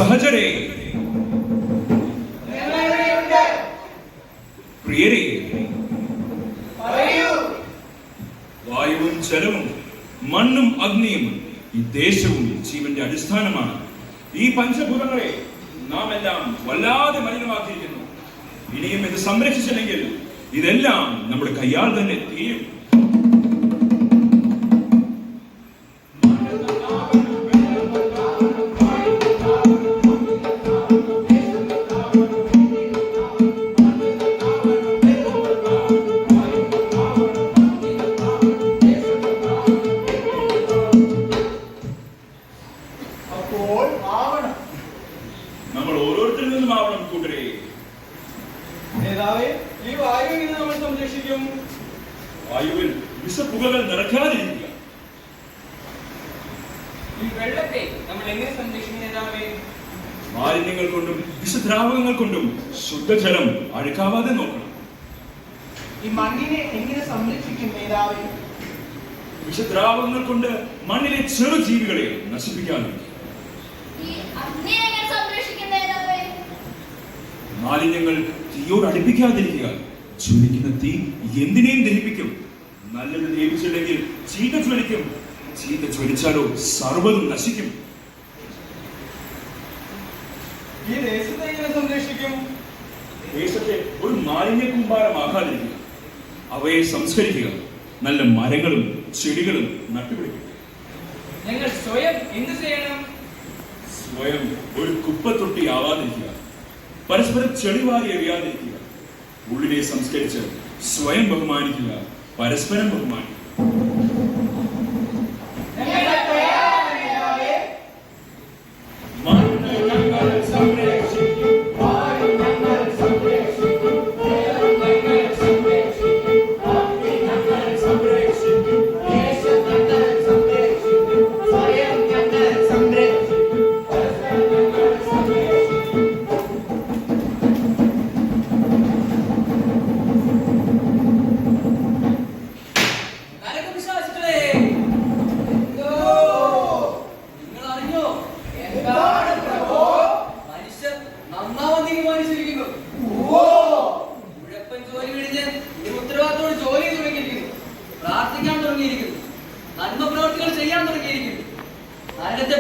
സഹചരേ, പ്രിയരേ, വായുവും ജലവും മണ്ണും അഗ്നിയും ഈ ദേശവും ജീവന്റെ അടിസ്ഥാനമാണ്. ഈ പഞ്ചഭൂതങ്ങളെ നാം എല്ലാം വല്ലാതെ മലിനമാക്കിയിരിക്കുന്നു. ഇനിയും ഇത് സംരക്ഷിച്ചില്ലെങ്കിൽ ഇതെല്ലാം നമ്മുടെ കയ്യാൽ തന്നെ തീരും. നമ്മൾ ഓരോരുത്തരിൽ നിന്നും ആവണം കൂട്ടരെ. ഈ വായുവിൽ നിന്ന് നമ്മൾ സംരക്ഷിക്കും. വായുവിൽ വിഷപ്പുകകൾ നിറയ്ക്കാതിരിക്കുക. ഈ വെള്ളത്തെ നമ്മൾ എങ്ങനെ സംരക്ഷിക്കും നേതാവേ? മാലിന്യങ്ങൾ കൊണ്ടും വിഷദ്രാവകങ്ങൾ കൊണ്ടും ശുദ്ധജലം അഴുക്കാവാതെ നോക്കണം. ഈ മണ്ണിനെ എങ്ങനെ സംരക്ഷിക്കും നേതാവേ? വിഷദ്രാവകങ്ങൾ കൊണ്ട് മണ്ണിലെ ചെറുജീവികളെ നശിപ്പിക്കാതിരിക്കുക. മാലിന്യങ്ങൾ തീയോട് അടുപ്പിക്കാതിരിക്കുക. ജ്വലിക്കുന്ന തീ എന്തിനേയും ദഹിപ്പിക്കും. നല്ലത് ദഹിപ്പിച്ചില്ലെങ്കിൽ ചീത്ത ജ്വലിക്കും. ചീത്ത ജ്വലിച്ചാലോ സർവ്വതും നശിക്കും. ഈ ദേശത്തെ എങ്ങനെ സംരക്ഷിക്കും? ദേശത്തെ ഒരു മാലിന്യ കൂമ്പാരമാകാതിരിക്കുക. അവയെ സംസ്കരിക്കുക. നല്ല മരങ്ങളും ചെടികളും നട്ടുപിടിക്കുക. ഞങ്ങൾ സ്വയം എന്ത് ചെയ്യണം? സ്വയം ഒരു കുപ്പത്തൊട്ടി ആവാതിരിക്കുക. പരസ്പരം ചെളിവാരി എറിയാതിരിക്കുക. ഉള്ളിനെ സംസ്കരിച്ച് സ്വയം ബഹുമാനിക്കുക. പരസ്പരം ബഹുമാനിക്കുക.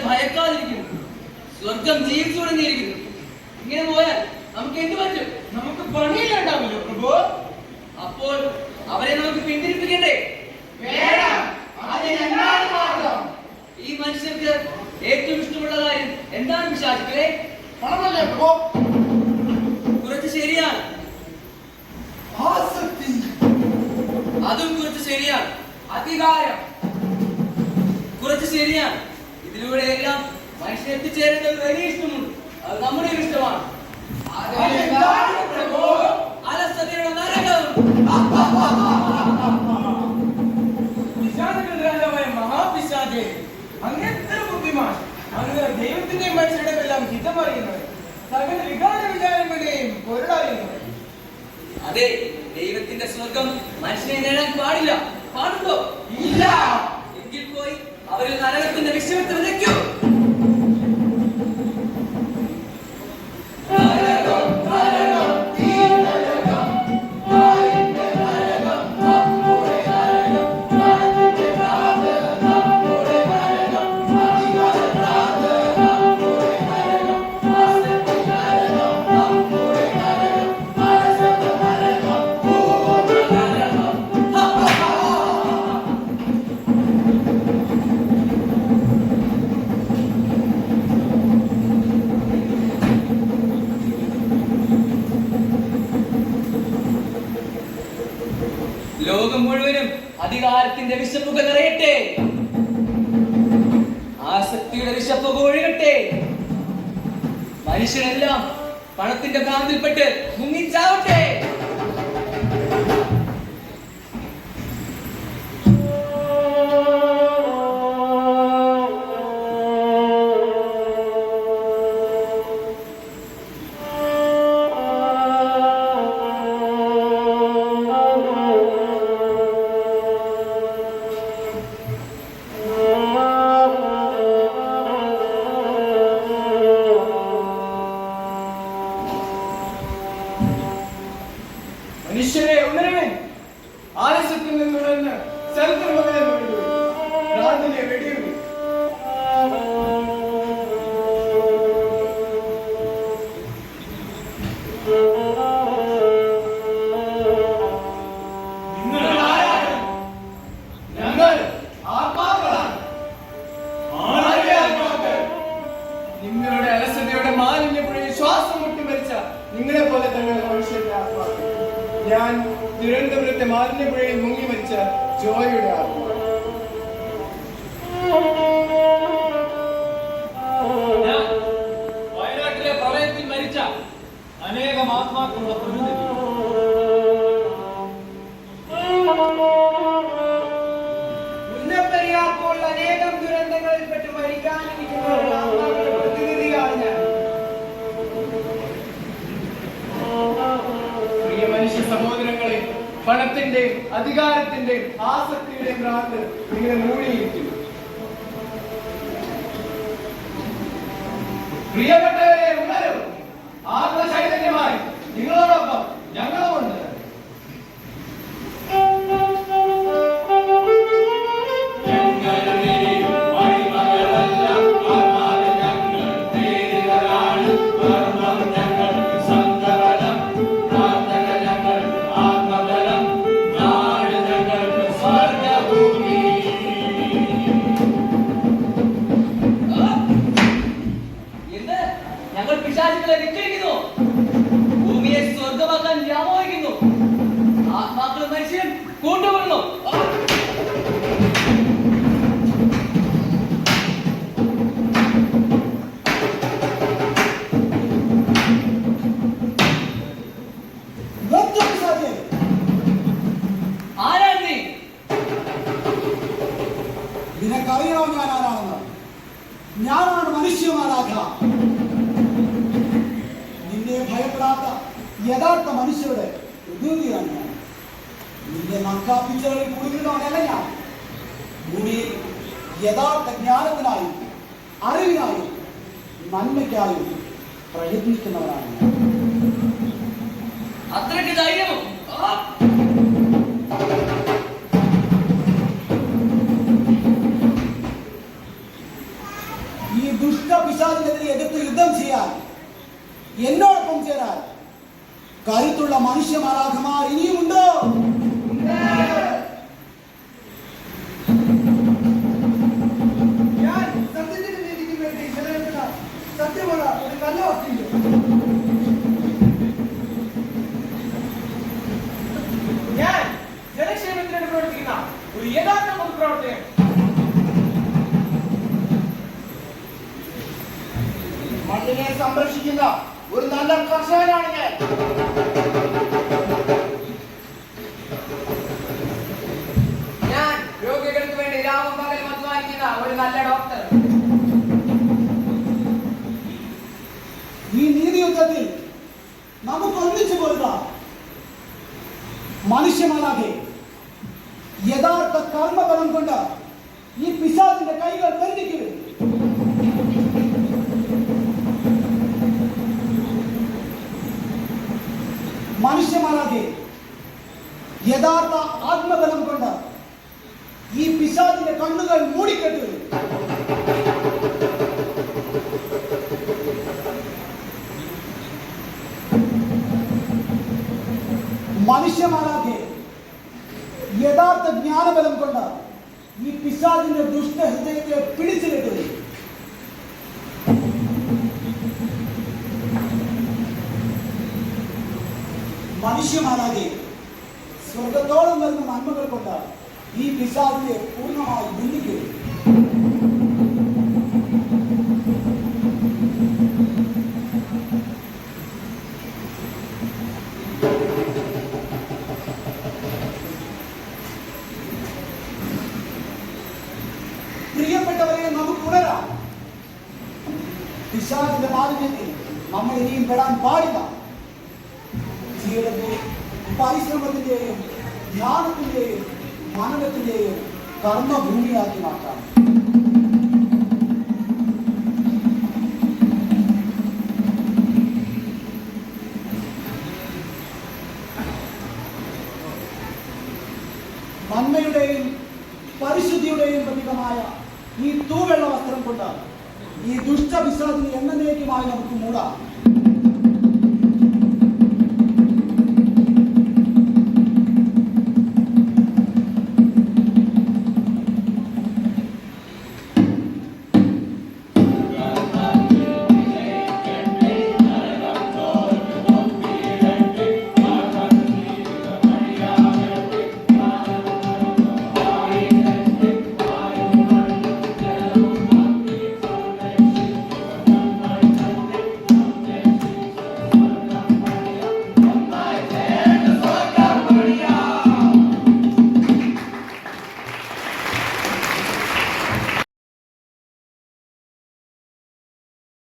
ഭയക്കാതിരിക്കുന്നു. സ്വർഗം ജീവിച്ചു തുടങ്ങിയിരിക്കുന്നു. ഇങ്ങനെ പോയാൽ നമുക്ക് എന്ത് പറ്റും? നമുക്ക് പണിയിലുണ്ടാവില്ലോ പ്രഭു. അപ്പോൾ അവരെ നമുക്ക് പിന്തിരിപ്പിക്കണ്ടേ? ഈ മനുഷ്യർക്ക് ഏറ്റവും ഇഷ്ടമുള്ള കാര്യം എന്താണ് വിശ്വാസികളെ? പണമല്ലേ പ്രഭു? കുറച്ച് ശരിയാണ്. ആസക്തി. അതും കുറച്ച് ശരിയാണ്. അധികാരം കുറച്ച് ശരിയാണ്. ഇതിലൂടെ എല്ലാം മനുഷ്യൻ എത്തിച്ചേരേണ്ട ഒരു വലിയ ഇഷ്ടമുണ്ട്. അത് നമ്മുടെ ഇഷ്ടമാണ്. അലസതയുടെ നരകം. പിശാചുകളുടെ മഹാപിശാചേ, അങ്ങ് എത്ര ബുദ്ധിമാൻ! അങ്ങ് ദൈവത്തിന്റെ മനുഷ്യരുടെ എല്ലാം ഹിതമറിയുന്നത്, സകല വികാര വിചാരങ്ങളുടെയും പൊരുളറിയുന്നത്. അതെ, ദൈവത്തിന്റെ സ്വർഗം മനുഷ്യനെ നേടാൻ പാടില്ല. പാടുണ്ടോ? ഇല്ല. എങ്കിൽ പോയി അവരിൽ നരകത്തിന്റെ വിഷയത്തെ വിതയ്ക്കൂ. ലോകം മുഴുവനും അധികാരത്തിന്റെ വിശപ്പുകൾ നിറയട്ടെ. ആസക്തിയുടെ വിശപ്പ് ഒഴുകട്ടെ. മനുഷ്യരെല്ലാം പണത്തിന്റെ ഭ്രാന്തിൽപ്പെട്ട് മുങ്ങിച്ചാവട്ടെ. മാലിന്യപ്പുഴയിൽ ശ്വാസം മുട്ടി മരിച്ച നിങ്ങളെ പോലെ തന്നെ മനുഷ്യന്റെ ആത്മാവ്. ഞാൻ തിരുവനന്തപുരത്തെ മാലിന്യപ്പുഴയിൽ മുങ്ങി മരിച്ച ജോയിയുടെ ആത്മാവ്. ഞാൻ വയനാട്ടിലെ പ്രളയത്തിൽ മരിച്ച അനേകം ആത്മാക്കളുടെ പ്രതിനിധി. മുല്ലപ്പെരിയാർ പോലുള്ള അനേകം ദുരന്തങ്ങളിൽപ്പെട്ട് മരിക്കാനിരിക്കുന്ന ആത്മാക്കളുടെ പ്രതിനിധിയാണ് ഞാൻ. പ്രിയ മനുഷ്യ സഹോദരങ്ങളെ, പണത്തിന്റെ അധികാരത്തിന്റെ ആസക്തിയുടെ ഭ്രാന്ത് നിങ്ങളെ മൂടിയിരിക്കുന്നു. പ്രിയപ്പെട്ടവരെ, ഉണരും. ആത്മചൈതന്യമായി നിങ്ങളോടൊപ്പം ഞങ്ങളുമുണ്ട്. ഞങ്ങൾ പിശാചുക്കളെ ധിക്കരിക്കുന്നു. ഭൂമിയെ സ്വർഗമാക്കാൻ വ്യാമോഹിക്കുന്നു. ആത്മാക്കളും മനുഷ്യരും കൂട്ടുകൊള്ളുന്നു. ആരാണ് നീ? നിനക്കറിയണോ ഞാൻ ആരാണെന്ന്? ഞാനാണ് മനുഷ്യമാരാധ. നിന്നെ ഭയപ്പെടാത്ത യഥാർത്ഥ മനുഷ്യരുടെ പ്രതിനിധിയാണ് ഞാൻ. നിന്റെ നക്കാപ്പിച്ചകളിൽ കുടുങ്ങുന്നവനല്ല ഞാൻ. ഭൂമിയിൽ യഥാർത്ഥ ജ്ഞാനത്തിനായും അറിവിനായും നന്മയ്ക്കായും പ്രയത്നിക്കുന്നവരാണ് ഞാൻ. അത്രയ്ക്ക് ധൈര്യമോ? ഈ ദുഷ്ടപിശാചിനെതിരെ എതിർത്ത് യുദ്ധം ചെയ്യാൻ, എന്നോടൊപ്പം ചേരാൻ കരുത്തുള്ള മനുഷ്യമാരാധമാർ ഇനിയുമുണ്ടോ? ഞാൻ സത്യത്തിന്റെ നീതിക്ക് വേണ്ടി നിലനിൽക്കുന്ന സത്യമുള്ള ഒരു നല്ല വസ്തുണ്ട്. ഞാൻ ജനക്ഷേമത്തിന് വേണ്ടി പ്രവർത്തിക്കുന്ന ഒരു യഥാർത്ഥ പൊതുപ്രവർത്തകൻ. മണ്ണിനെ സംരക്ഷിക്കുന്ന ഒരു നല്ല കർഷകനാണ് ഞാൻ. ഞാൻ രോഗികൾക്ക് വേണ്ടി രാവും പകലും അധ്വാനിക്കുന്ന ഒരു നല്ല ഡോക്ടർ. ഈ നീതിയുദ്ധത്തിൽ നമുക്ക് ഒന്നിച്ചു പോരുക. മനുഷ്യമാരാകെ യഥാർത്ഥ കർമ്മബലം കൊണ്ട് ഈ പിശാചിന്റെ കൈകൾ ബന്ധിക്കരുത്. മനുഷ്യമാരാകെ യഥാർത്ഥ ആത്മബലം കൊണ്ട് ഈ പിശാചിന്റെ കണ്ണുകൾ മൂടിക്കെട്ടരുത്. മനുഷ്യമാരാകെ യഥാർത്ഥ ജ്ഞാനബലം കൊണ്ട് ഈ പിശാചിന്റെ ദുഷ്ടഹൃദയത്തെ പിടിച്ചു കെട്ടരുത്. മനുഷ്യമാരാകെ സ്വർഗത്തോളം വരുന്ന നന്മകൾ കൊണ്ട് ഈ പിശാചിനെ പൂർണ്ണമായി ബന്ധിക്കരുത്. പ്രിയപ്പെട്ടവരെ, നമുക്ക് ഉണരാം. പിശാചിന്റെ മാലിന്യത്തിൽ നമ്മൾ ഇനിയും പെടാൻ പാടില്ല. ജീവിതത്തെ പരിശ്രമത്തിന്റെയും ധ്യാനത്തിന്റെയും മനനത്തിന്റെയും കർമ്മഭൂമിയാക്കി മാറ്റാം. നന്മയുടെയും പരിശുദ്ധിയുടെയും പ്രതീകമായ ഈ തൂവെള്ള വസ്ത്രം കൊണ്ട് ഈ ദുഷ്ടപിശാചിനെ എന്നേക്കുമായി നമുക്ക് മൂടാം.